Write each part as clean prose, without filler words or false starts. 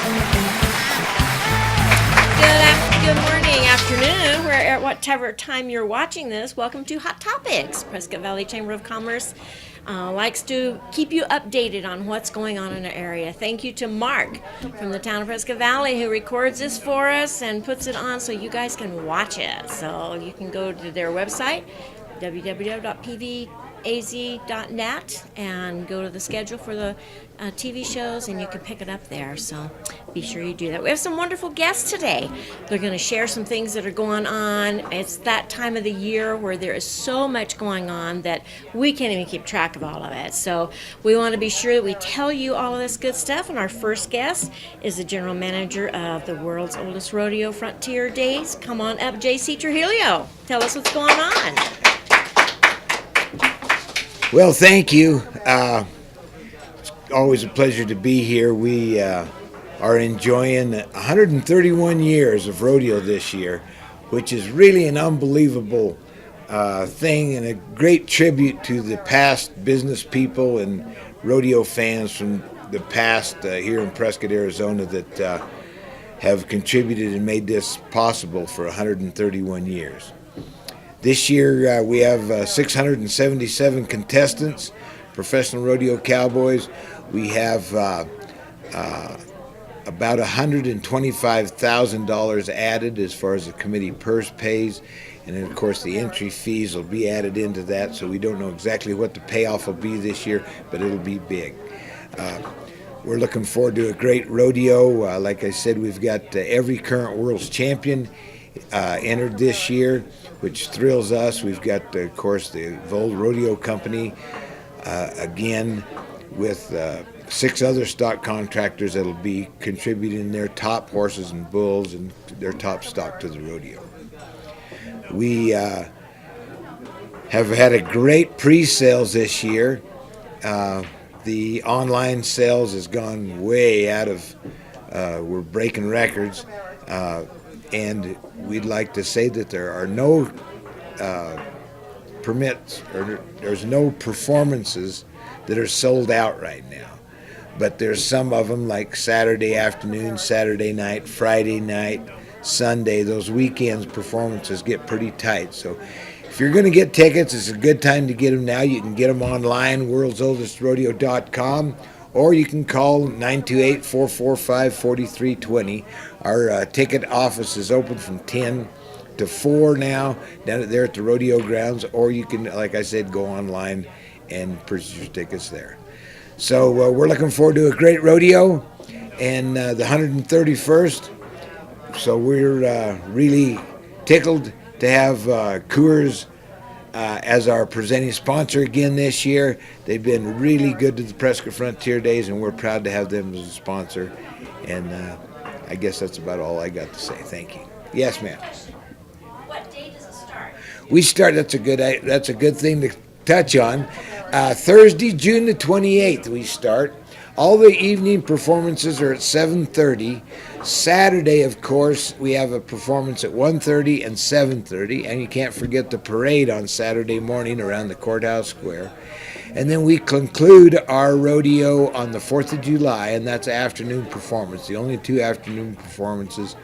Good morning, afternoon, where at whatever time you're watching this. Welcome to Hot Topics. Prescott Valley Chamber of Commerce likes to keep you updated on what's going on in our area. Thank you to Mark from the town of Prescott Valley who records this for us and puts it on so you guys can watch it. So you can go to their website, www.pvaz.net, and go to the schedule for the TV shows, and you can pick it up there. So be sure you do that. We have some wonderful guests today. They're going to share some things that are going on. It's that time of the year where there is so much going on that we can't even keep track of all of it. So we want to be sure that we tell you all of this good stuff. And our first guest is the general manager of the world's oldest rodeo, Frontier Days. Come on up, J.C. Trujillo. Tell us what's going on. Well, thank you. It's always a pleasure to be here. We are enjoying 131 years of rodeo this year, which is really an unbelievable thing and a great tribute to the past business people and rodeo fans from the past here in Prescott, Arizona that have contributed and made this possible for 131 years. This year we have 677 contestants, professional rodeo cowboys. We have about $125,000 added as far as the committee purse pays. And then, of course, the entry fees will be added into that, so we don't know exactly what the payoff will be this year, but it'll be big. We're looking forward to a great rodeo. Like I said, we've got every current world's champion entered this year, which thrills us. We've got, of course, the Vold Rodeo Company, again, with 6 other stock contractors that'll be contributing their top horses and bulls and their top stock to the rodeo. We have had a great pre-sales this year. The online sales has gone way out of, we're breaking records. And we'd like to say that there are no permits, or there's no performances that are sold out right now. But there's some of them, like Saturday afternoon, Saturday night, Friday night, Sunday. Those weekends performances get pretty tight. So if you're going to get tickets, it's a good time to get them now. You can get them online, worldsoldestrodeo.com, or you can call 928-445-4320. Our ticket office is open from 10 to 4 now, down there at the rodeo grounds, or you can, like I said, go online and purchase your tickets there. So we're looking forward to a great rodeo and the 131st. So we're really tickled to have Coors as our presenting sponsor again this year. They've been really good to the Prescott Frontier Days, and we're proud to have them as a sponsor. And I guess that's about all I got to say. Thank you. Yes, ma'am. What day does it start? We start. That's a good thing to touch on. Thursday, June the 28th, we start. All the evening performances are at 7:30. Saturday, of course, we have a performance at 1:30 and 7:30, and you can't forget the parade on Saturday morning around the courthouse square. And then we conclude our rodeo on the 4th of July, and that's an afternoon performance. The only 2 afternoon performances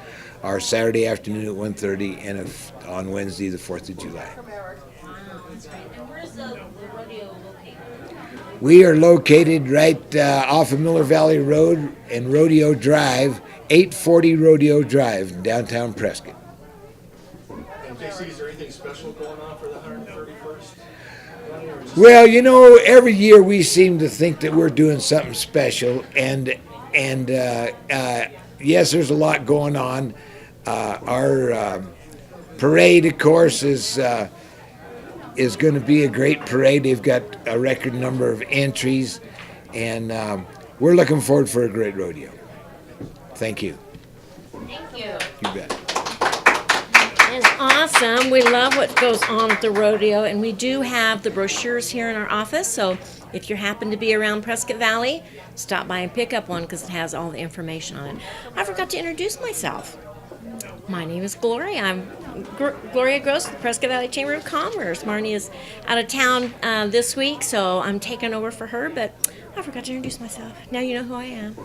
are Saturday afternoon at 1:30 and on Wednesday, the 4th of July. That's right. And where's the rodeo located? We are located right off of Miller Valley Road and Rodeo Drive, 840 Rodeo Drive in downtown Prescott. And JC, is there anything special going on for the 131st? Well, you know, every year we seem to think that we're doing something special, and yes, there's a lot going on. Our parade, of course, is going to be a great parade. They've got a record number of entries, and we're looking forward for a great rodeo. Thank you. Thank you. You bet. It's awesome. We love what goes on at the rodeo, and we do have the brochures here in our office. So if you happen to be around Prescott Valley, stop by and pick up one because it has all the information on it. I forgot to introduce myself. My name is Gloria. I'm Gloria Gross, the Prescott Valley Chamber of Commerce. Marnie is out of town this week, so I'm taking over for her, but I forgot to introduce myself. Now you know who I am,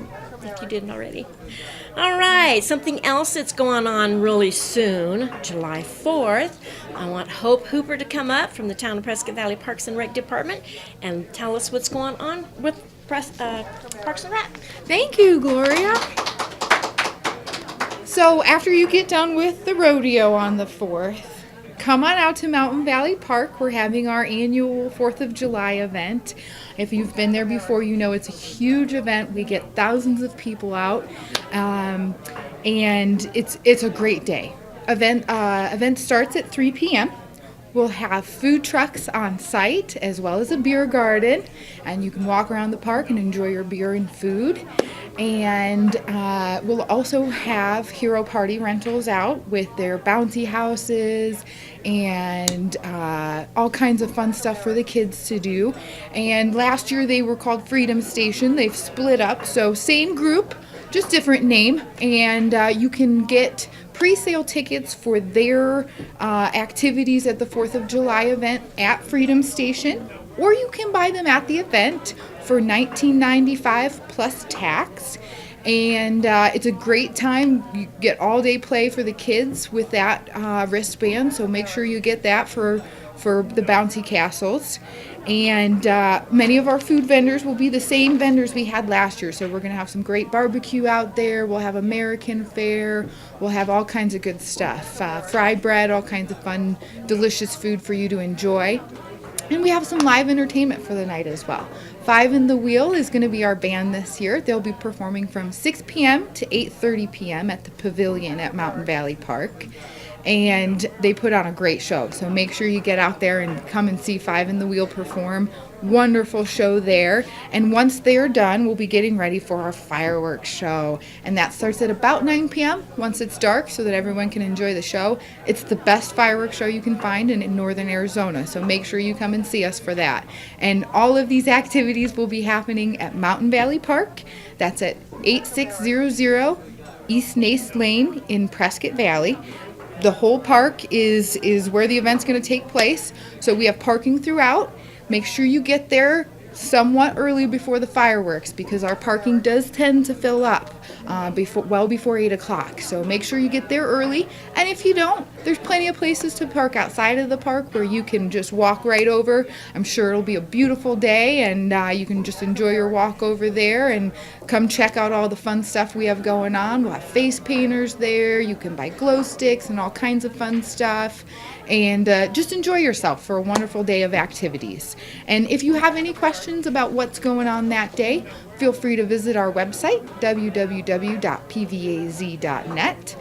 if you didn't already. All right, something else that's going on really soon, July 4th. I want Hope Hooper to come up from the Town of Prescott Valley Parks and Rec Department and tell us what's going on with Parks and Rec. Thank you, Gloria. So after you get done with the rodeo on the 4th, come on out to Mountain Valley Park. We're having our annual 4th of July event. If you've been there before, you know it's a huge event. We get thousands of people out, and it's a great day. Event starts at 3 p.m. We'll have food trucks on site as well as a beer garden, and you can walk around the park and enjoy your beer and food. And we'll also have Hero Party rentals out with their bouncy houses and all kinds of fun stuff for the kids to do. And last year they were called Freedom Station. They've split up, so same group, just different name. And you can get pre-sale tickets for their activities at the 4th of July event at Freedom Station, or you can buy them at the event for $19.95 plus tax. And it's a great time. You get all day play for the kids with that wristband, so make sure you get that for the bouncy castles. And many of our food vendors will be the same vendors we had last year. So we're going to have some great barbecue out there. We'll have American fare. We'll have all kinds of good stuff. Fried bread, all kinds of fun, delicious food for you to enjoy. And we have some live entertainment for the night as well. Five in the Wheel is going to be our band this year. They'll be performing from 6 p.m. to 8:30 p.m. at the Pavilion at Mountain Valley Park. And they put on a great show. So make sure you get out there and come and see Five in the Wheel perform. Wonderful show there. And once they're done, we'll be getting ready for our fireworks show. And that starts at about 9 p.m. once it's dark so that everyone can enjoy the show. It's the best fireworks show you can find in northern Arizona. So make sure you come and see us for that. And all of these activities will be happening at Mountain Valley Park. That's at 8600 East Nace Lane in Prescott Valley. The whole park is where the event's going to take place. So we have parking throughout. Make sure you get there somewhat early before the fireworks because our parking does tend to fill up before 8 o'clock. So make sure you get there early. And if you don't, there's plenty of places to park outside of the park where you can just walk right over. I'm sure it'll be a beautiful day and you can just enjoy your walk over there and come check out all the fun stuff we have going on. We'll have face painters there. You can buy glow sticks and all kinds of fun stuff. And just enjoy yourself for a wonderful day of activities. And if you have any questions about what's going on that day, feel free to visit our website, www.pvaz.net.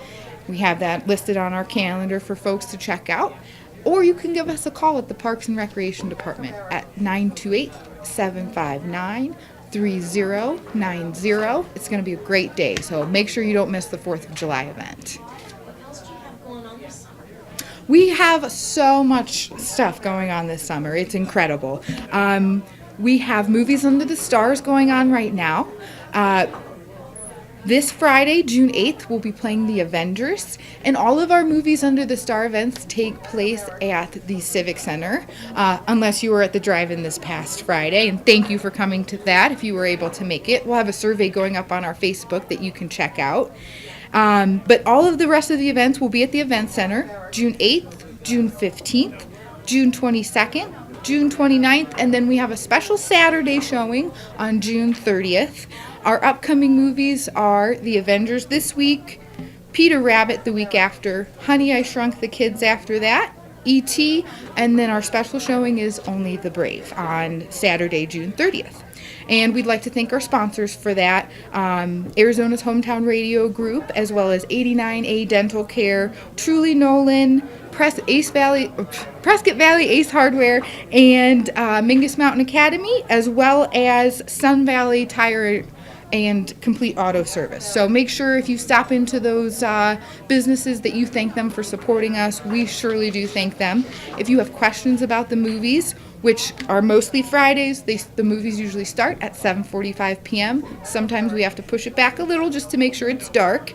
We have that listed on our calendar for folks to check out. Or you can give us a call at the Parks and Recreation Department at 928-759-3090. It's going to be a great day, so make sure you don't miss the 4th of July event. We have so much stuff going on this summer. It's incredible. We have Movies Under the Stars going on right now. This Friday, June 8th, we'll be playing The Avengers. And all of our Movies Under the Star events take place at the Civic Center, unless you were at the drive-in this past Friday. And thank you for coming to that if you were able to make it. We'll have a survey going up on our Facebook that you can check out. But all of the rest of the events will be at the Event Center, June 8th, June 15th, June 22nd, June 29th, and then we have a special Saturday showing on June 30th. Our upcoming movies are The Avengers this week, Peter Rabbit the week after, Honey, I Shrunk the Kids after that, E.T., and then our special showing is Only the Brave on Saturday, June 30th. And we'd like to thank our sponsors for that, Arizona's Hometown Radio Group, as well as 89A Dental Care, Truly Nolan, Prescott Valley Ace Hardware, and Mingus Mountain Academy, as well as Sun Valley Tire and Complete Auto Service. So make sure if you stop into those businesses that you thank them for supporting us. We surely do thank them. If you have questions about the movies, which are mostly Fridays, the movies usually start at 7:45 p.m. Sometimes we have to push it back a little just to make sure it's dark.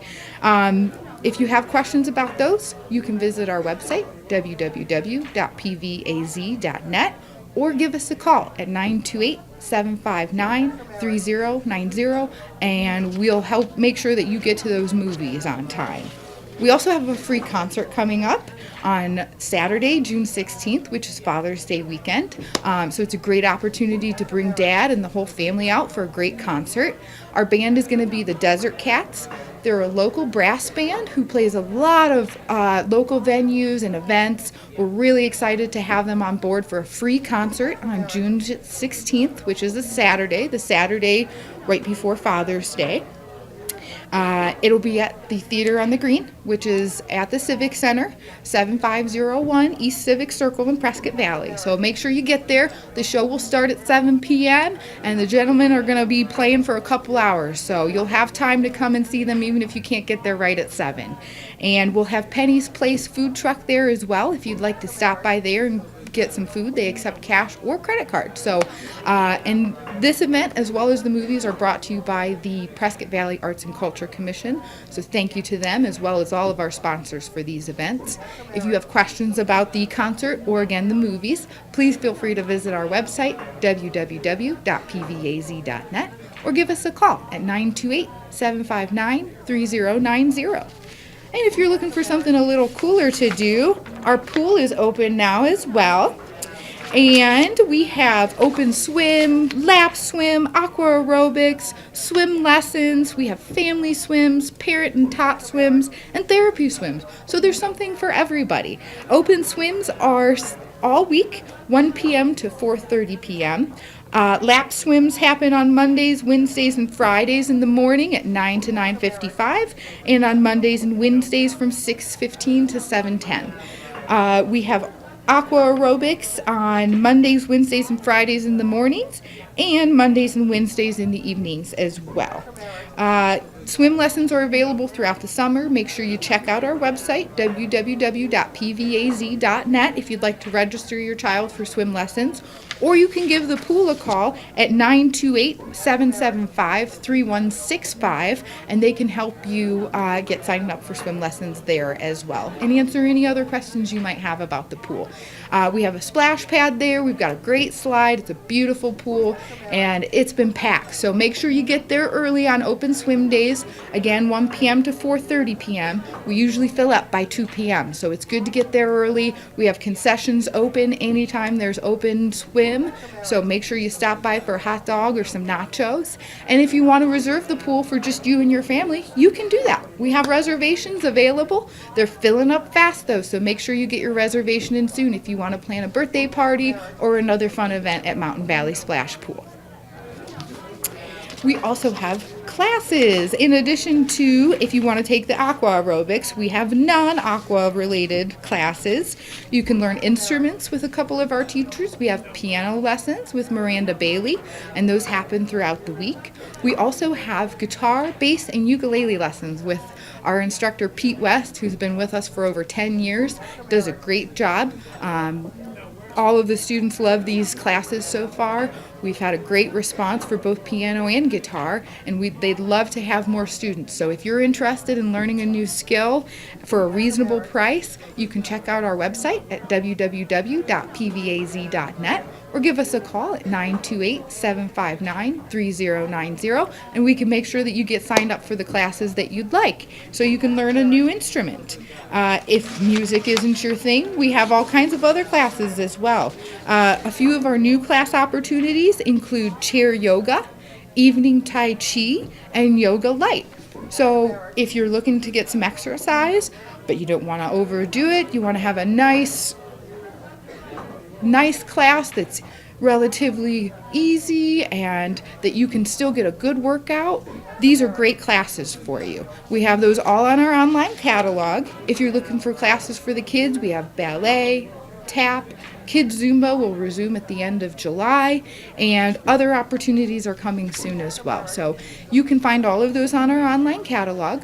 If you have questions about those, you can visit our website, www.pvaz.net, or give us a call at 928-759-3090, and we'll help make sure that you get to those movies on time. We also have a free concert coming up on Saturday, June 16th, which is Father's Day weekend. So it's a great opportunity to bring Dad and the whole family out for a great concert. Our band is going to be the Desert Cats. They're a local brass band who plays a lot of local venues and events. We're really excited to have them on board for a free concert on June 16th, which is a Saturday, the Saturday right before Father's Day. It'll be at the Theater on the Green, which is at the Civic Center, 7501 East Civic Circle in Prescott Valley. So make sure you get there. The show will start at 7 p.m. and the gentlemen are going to be playing for a couple hours. So you'll have time to come and see them even if you can't get there right at 7. And we'll have Penny's Place food truck there as well if you'd like to stop by there and get some food. They accept cash or credit card. So, and this event, as well as the movies, are brought to you by the Prescott Valley Arts and Culture Commission. So thank you to them, as well as all of our sponsors for these events. If you have questions about the concert or, again, the movies, please feel free to visit our website, www.pvaz.net, or give us a call at 928-759-3090. And if you're looking for something a little cooler to do, our pool is open now as well. And we have open swim, lap swim, aqua aerobics, swim lessons. We have family swims, parent and tot swims, and therapy swims. So there's something for everybody. Open swims are all week, 1 p.m. to 4:30 p.m. Lap swims happen on Mondays, Wednesdays, and Fridays in the morning at 9 to 9:55, and on Mondays and Wednesdays from 6:15 to 7:10. We have aqua aerobics on Mondays, Wednesdays, and Fridays in the mornings, and Mondays and Wednesdays in the evenings as well. Swim lessons are available throughout the summer. Make sure you check out our website, www.pvaz.net, if you'd like to register your child for swim lessons. Or you can give the pool a call at 928-775-3165, and they can help you get signed up for swim lessons there as well, and answer any other questions you might have about the pool. We have a splash pad there. We've got a great slide. It's a beautiful pool, and it's been packed. So make sure you get there early on open swim days. Again, 1 p.m. to 4:30 p.m. We usually fill up by 2 p.m., so it's good to get there early. We have concessions open anytime there's open swim, so make sure you stop by for a hot dog or some nachos. And if you want to reserve the pool for just you and your family, you can do that. We have reservations available. They're filling up fast, though, so make sure you get your reservation in soon if you want to plan a birthday party or another fun event at Mountain Valley Splash Pool. We also have classes. In addition to, if you want to take the aqua aerobics, we have non-aqua related classes. You can learn instruments with a couple of our teachers. We have piano lessons with Miranda Bailey, and those happen throughout the week. We also have guitar, bass, and ukulele lessons with our instructor Pete West, who's been with us for over 10 years, does a great job. All of the students love these classes so far. We've had a great response for both piano and guitar, and they'd love to have more students. So if you're interested in learning a new skill for a reasonable price, you can check out our website at www.pvaz.net or give us a call at 928-759-3090, and we can make sure that you get signed up for the classes that you'd like so you can learn a new instrument. If music isn't your thing, we have all kinds of other classes as well. A few of our new class opportunities include chair yoga, evening tai chi, and yoga light. So if you're looking to get some exercise, but you don't want to overdo it, you want to have a nice class that's relatively easy and that you can still get a good workout, these are great classes for you. We have those all on our online catalog. If you're looking for classes for the kids, we have ballet, tap, Kids Zumba will resume at the end of July, and other opportunities are coming soon as well. So you can find all of those on our online catalog,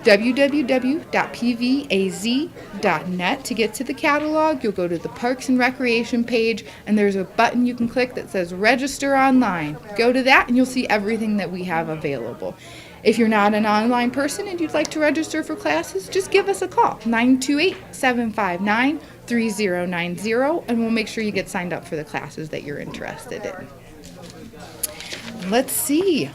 www.pvaz.net. To get to the catalog, you'll go to the Parks and Recreation page, and there's a button you can click that says Register Online. Go to that, and you'll see everything that we have available. If you're not an online person and you'd like to register for classes, just give us a call, 928-759-3090, and we'll make sure you get signed up for the classes that you're interested in. Let's see.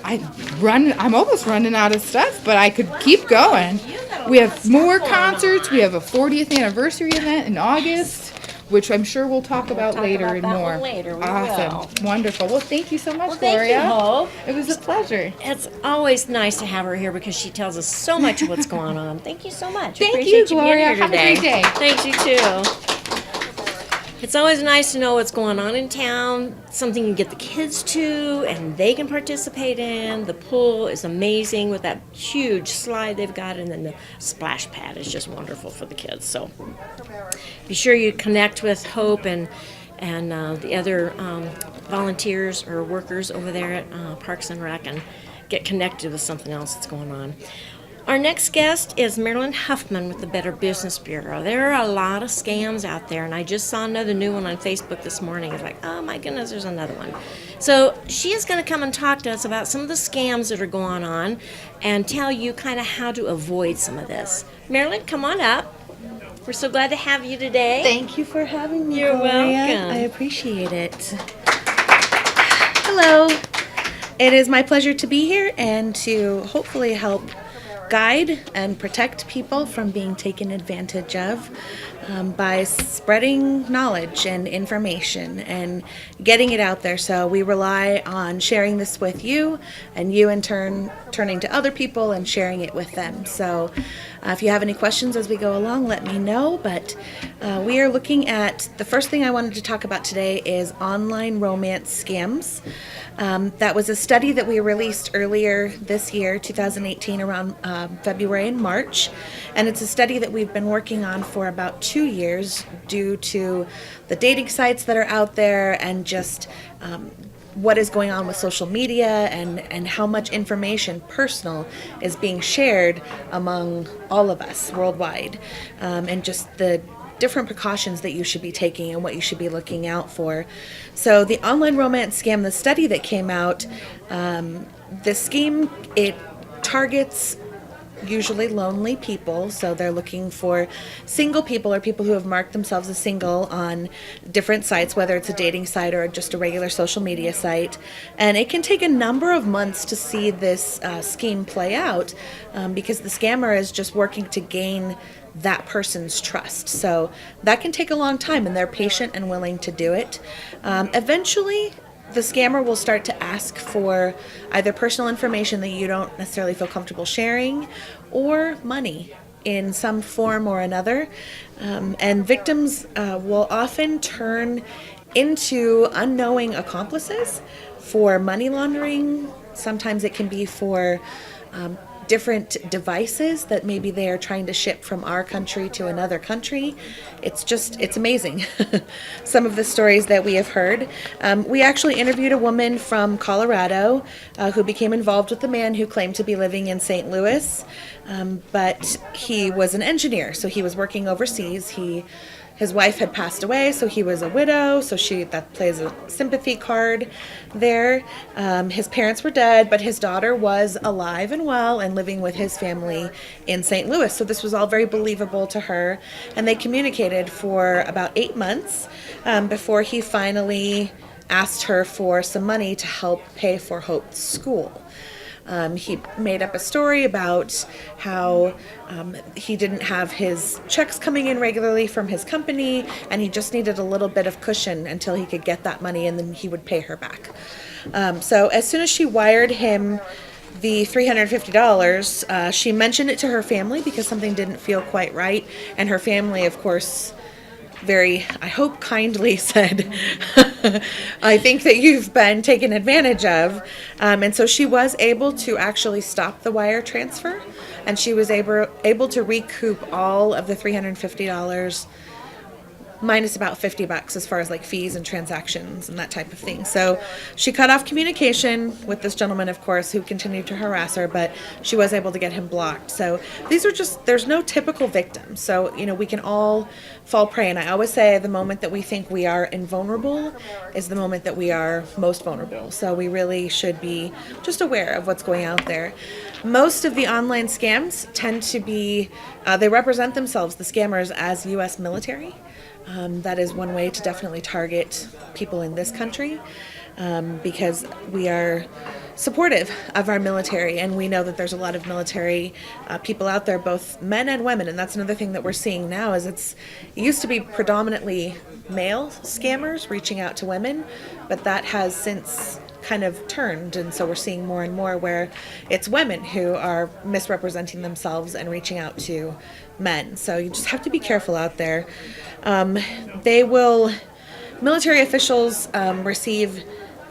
I'm almost running out of stuff, but I could keep going. We have more concerts. We have a 40th anniversary event in August, which I'm sure we'll talk about talk later about and that more. one later. We Awesome. Wonderful. Well, thank you so much, Well, thank Gloria. you, Hope. It was a pleasure. It's always nice to have her here because she tells us so much of what's going on. Thank you so much. Thank Appreciate you, being Gloria. here Have a today. great day. Thanks, you too. It's always nice to know what's going on in town, something you can get the kids to and they can participate in. The pool is amazing with that huge slide they've got, and then the splash pad is just wonderful for the kids. So be sure you connect with Hope and the other volunteers or workers over there at Parks and Rec and get connected with something else that's going on. Our next guest is Marilyn Huffman with the Better Business Bureau. There are a lot of scams out there, and I just saw another new one on Facebook this morning. It's like, oh my goodness, there's another one. So she is going to come and talk to us about some of the scams that are going on and tell you kind of how to avoid some of this. Marilyn, come on up. We're so glad to have you today. Thank you for having me, You're Gloria. welcome. I appreciate it. Hello. It is my pleasure to be here and to hopefully help guide and protect people from being taken advantage of by spreading knowledge and information and getting it out there. So we rely on sharing this with you, and you in turn turning to other people and sharing it with them. So if you have any questions as we go along, let me know. But we are looking at, the first thing I wanted to talk about today is online romance scams. That was a study that we released earlier this year, 2018, around February and March. And it's a study that we've been working on for about 2 years due to the dating sites that are out there and just what is going on with social media and how much information, personal, is being shared among all of us worldwide. And just the different precautions that you should be taking and what you should be looking out for. So the online romance scam, the study that came out, the scheme, it targets usually lonely people. So they're looking for single people or people who have marked themselves as single on different sites, whether it's a dating site or just a regular social media site. And it can take a number of months to see this scheme play out because the scammer is just working to gain that person's trust. So that can take a long time, and they're patient and willing to do it. Eventually, the scammer will start to ask for either personal information that you don't necessarily feel comfortable sharing or money in some form or another. And victims will often turn into unknowing accomplices for money laundering. Sometimes it can be for different devices that maybe they are trying to ship from our country to another country. It's amazing. Some of the stories that we have heard. We actually interviewed a woman from Colorado who became involved with a man who claimed to be living in St. Louis, but he was an engineer, so he was working overseas. His wife had passed away, so he was a widow, so that plays a sympathy card there. His parents were dead, but his daughter was alive and well and living with his family in St. Louis. So this was all very believable to her. And they communicated for about 8 months before he finally asked her for some money to help pay for Hope's school. He made up a story about how he didn't have his checks coming in regularly from his company, and he just needed a little bit of cushion until he could get that money, and then he would pay her back. So as soon as she wired him the $350, she mentioned it to her family because something didn't feel quite right, and her family, of course, very, I hope, kindly said, I think that you've been taken advantage of. And so she was able to actually stop the wire transfer, and she was able to recoup all of the $350 minus about $50 as far as like fees and transactions and that type of thing. So she cut off communication with this gentleman, of course, who continued to harass her, but she was able to get him blocked. So these are just, there's no typical victim. So, you know, we can all fall prey. And I always say the moment that we think we are invulnerable is the moment that we are most vulnerable. So we really should be just aware of what's going out there. Most of the online scams tend to be, they represent themselves, the scammers, as U.S. military. That is one way to definitely target people in this country, because we are supportive of our military, and we know that there's a lot of military people out there, both men and women, and that's another thing that we're seeing now. Is it used to be predominantly male scammers reaching out to women, but that has since kind of turned, and so we're seeing more and more where it's women who are misrepresenting themselves and reaching out to men. So you just have to be careful out there. Military officials receive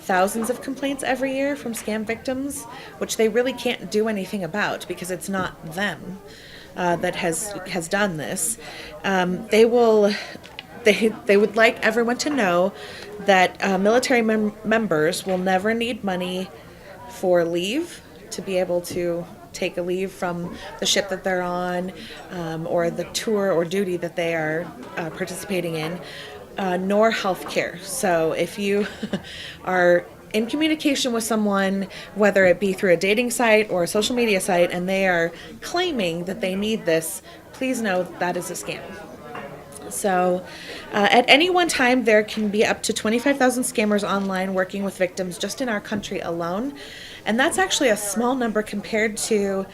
thousands of complaints every year from scam victims, which they really can't do anything about because it's not them that has done this. They would like everyone to know that military members will never need money for leave, to be able to take a leave from the ship that they're on, or the tour or duty that they are participating in, nor health care. So if you are in communication with someone, whether it be through a dating site or a social media site, and they are claiming that they need this, please know that is a scam. So at any one time, there can be up to 25,000 scammers online working with victims just in our country alone. And that's actually a small number compared to,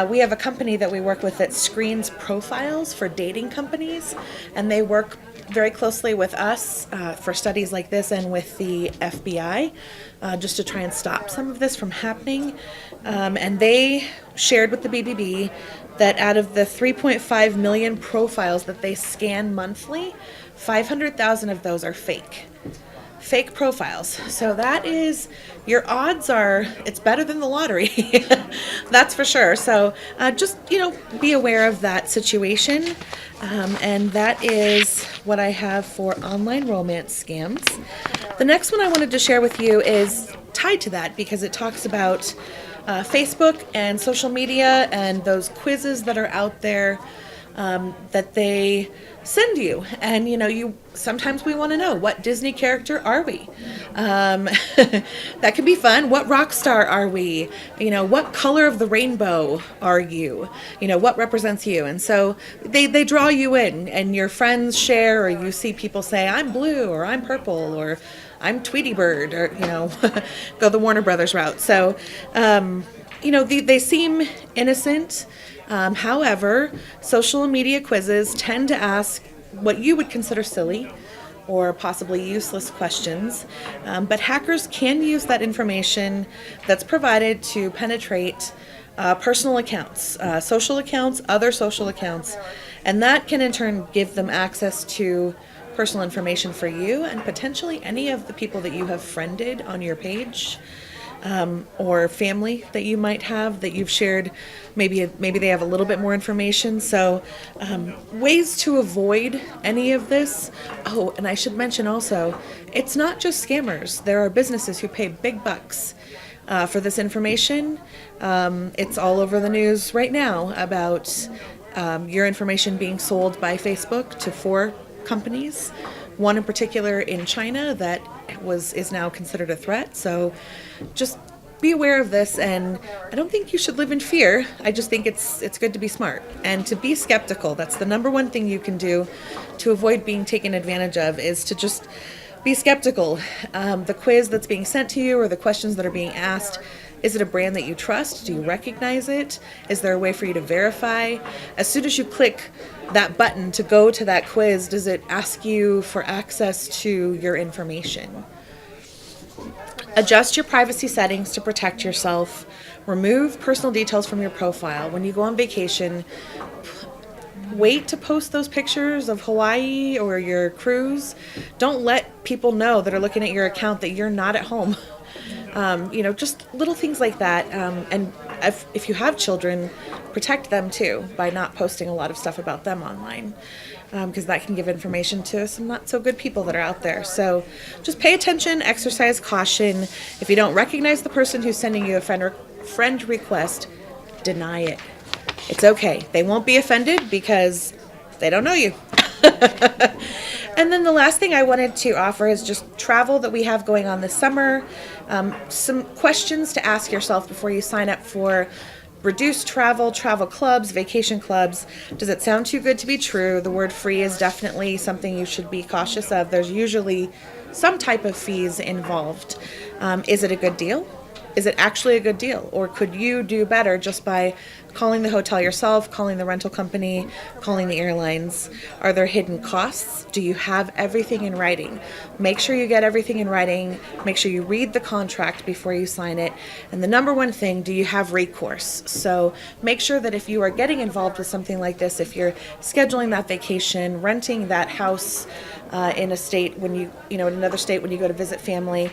we have a company that we work with that screens profiles for dating companies, and they work very closely with us for studies like this and with the FBI, just to try and stop some of this from happening. And they shared with the BBB that out of the 3.5 million profiles that they scan monthly, 500,000 of those are fake profiles. So that is, your odds are, it's better than the lottery. That's for sure. So just, be aware of that situation. And that is what I have for online romance scams. The next one I wanted to share with you is tied to that because it talks about Facebook and social media and those quizzes that are out there that they send you. And you sometimes we want to know, what Disney character are we? That can be fun. What rock star are we? What color of the rainbow are you? What represents you? And so they draw you in, and your friends share, or you see people say, I'm blue, or I'm purple, or I'm Tweety Bird, or go the Warner Brothers route. So they seem innocent. However, social media quizzes tend to ask what you would consider silly or possibly useless questions, but hackers can use that information that's provided to penetrate personal accounts, social accounts, other social accounts, and that can in turn give them access to personal information for you and potentially any of the people that you have friended on your page. Or family that you might have that you've shared, maybe they have a little bit more information. So ways to avoid any of this. Oh, and I should mention also, it's not just scammers. There are businesses who pay big bucks for this information. It's all over the news right now about your information being sold by Facebook to 4 companies. One in particular in China that is now considered a threat. So just be aware of this, and I don't think you should live in fear. I just think it's good to be smart and to be skeptical. That's the number one thing you can do to avoid being taken advantage of, is to just be skeptical. The quiz that's being sent to you or the questions that are being asked, is it a brand that you trust? Do you recognize it? Is there a way for you to verify? As soon as you click that button to go to that quiz, does it ask you for access to your information? Adjust your privacy settings to protect yourself. Remove personal details from your profile. When you go on vacation, wait to post those pictures of Hawaii or your cruise. Don't let people know that are looking at your account that you're not at home. Just little things like that. And if you have children, protect them too by not posting a lot of stuff about them online, because that can give information to some not so good people that are out there. So just pay attention, exercise caution. If you don't recognize the person who's sending you a friend request, deny it. It's okay. They won't be offended because they don't know you. And then the last thing I wanted to offer is just travel that we have going on this summer. Some questions to ask yourself before you sign up for reduced travel, travel clubs, vacation clubs. Does it sound too good to be true? The word free is definitely something you should be cautious of. There's usually some type of fees involved. Is it a good deal? Is it actually a good deal? Or could you do better just by calling the hotel yourself, calling the rental company, calling the airlines? Are there hidden costs? Do you have everything in writing? Make sure you get everything in writing. Make sure you read the contract before you sign it. And the number one thing, do you have recourse? So make sure that if you are getting involved with something like this, if you're scheduling that vacation, renting that house in a state in another state when you go to visit family,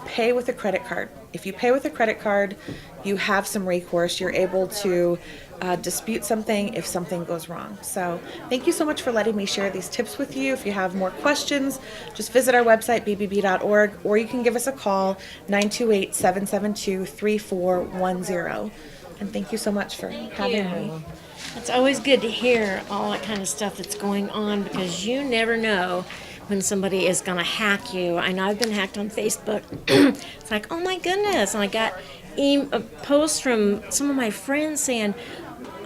pay with a credit card. If you pay with a credit card, you have some recourse. You're able to dispute something if something goes wrong. So thank you so much for letting me share these tips with you. If you have more questions, just visit our website, bbb.org, or you can give us a call, 928-772-3410. And thank you so much for having me. It's always good to hear all that kind of stuff that's going on, because you never know when somebody is going to hack you. I know I've been hacked on Facebook. It's like, oh my goodness. And I got posts from some of my friends saying,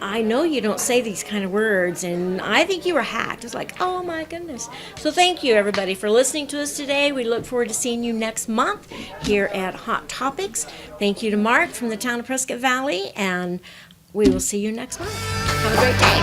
I know you don't say these kind of words, and I think you were hacked. It's like, oh my goodness. So thank you, everybody, for listening to us today. We look forward to seeing you next month here at Hot Topics. Thank you to Mark from the town of Prescott Valley, and we will see you next month. Have a great day.